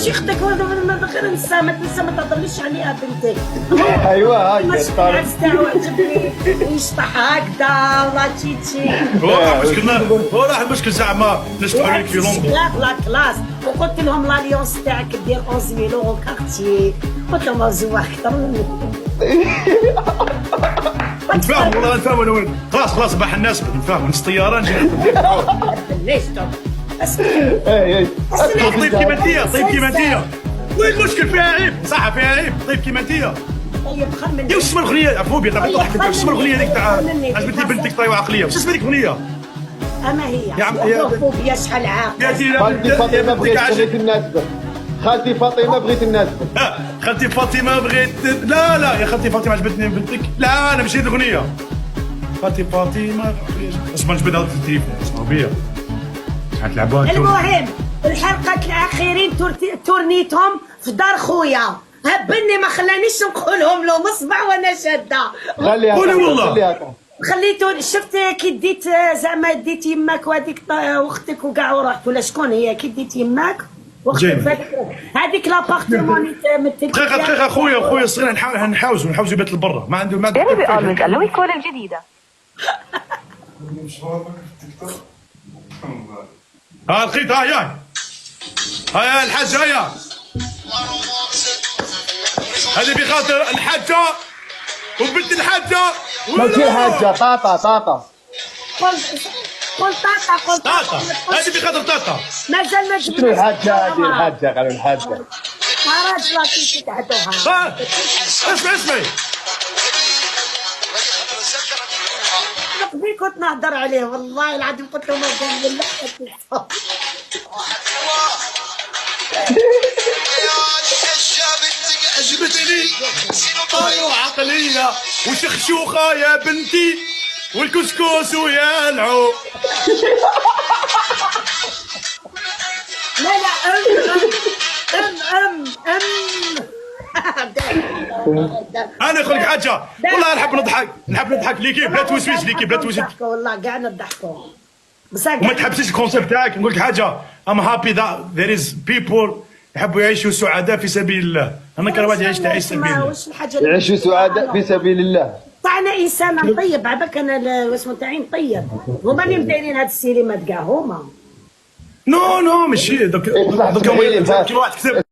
شي اختك غير نسى ما تنسى ما تهضرليش عليها بنتك. ايوا هاك الناس تاعو عجبني ويشطح هكذا ولا تشيتشي. راه المشكل زعما نشطحوا لك في لندن. لا كلاس وقلت لهم لاليونس تاعك دير 11000 يورو كارتي. قلت لهم زوا اكثر مني. نتفاهم والله نتفاهم انا وين. خلاص باح الناس نتفاهم نص طياره نجي. ليش اي طيب كيما انتيا طيب كيما انتيا. وين المشكل فيها عيب صح فيها عيب طيب كيما انتيا. طيب خل مني. يا وش اسم الاغنيه عفوا بي طيب ضحك وش اسم الاغنيه هذيك تاع عجبتني بنتك طيبه عقليه وش اسم هذيك الاغنيه؟ اما هي يا عم فوبيا شحال عاقل. خالتي فاطمه بغيت تناسبك. خالتي فاطمه بغيت تناسبك. خالتي فاطمه بغيت لا يا خالتي فاطمه عجبتني بنتك. لا انا مشيت الاغنيه خالتي فاطمه اسمع نجبد هذا التليفون اسمعوا بيا حتلعبوها. المهم الحلقة الأخيرين تورنيتهم في دار خويا. هبني ما خلانيش نقولهم له مصبع وانا شاده. قولي والله. خليتو شفت كي ديت زعما ديت يماك وهذيك واختك وكاع ورحت ولا شكون هي كي ديت يماك واختك هذيك لابارتمون دقيقه خويا الصغير نحاوزوا يبات لبرا ما عنده الكول الجديده. لقيت هاي الحاجه هذه بخاطر الحاجه وبنت الحاجه. ماشي حاجه طاطا. قول طاطا هذه بخاطر طاطا. مازال ما جبتش الحاجه هذه الحاجه قالوا الحاجه. راجل كي تحدوها. اسمعي قبل كنت نهضر عليه والله العظيم قلت له ما قال لا. عجبتني طايوة عقلية وشخشوخة يا بنتي والكسكس ويا العو. لا انا اقول لك حاجه والله نحب نضحك ليكيب لا توسويس ليكيب لا توسويس والله كاع نضحكوا وما تحبسيش الكونسيبت تاعك. نقول لك حاجه ام هابي ذات ذير از بيبول يحبوا يعيشوا سعداء في سبيل الله. انا كان واحد يعيش في سبيل الله يعيشوا سعداء في سبيل الله. طعنا انسان طيب عباك انا اسمه تاعين طيب هما اللي مدايرين هاد السينمات كاع هما. نو ماشي دوك كي واحد كتب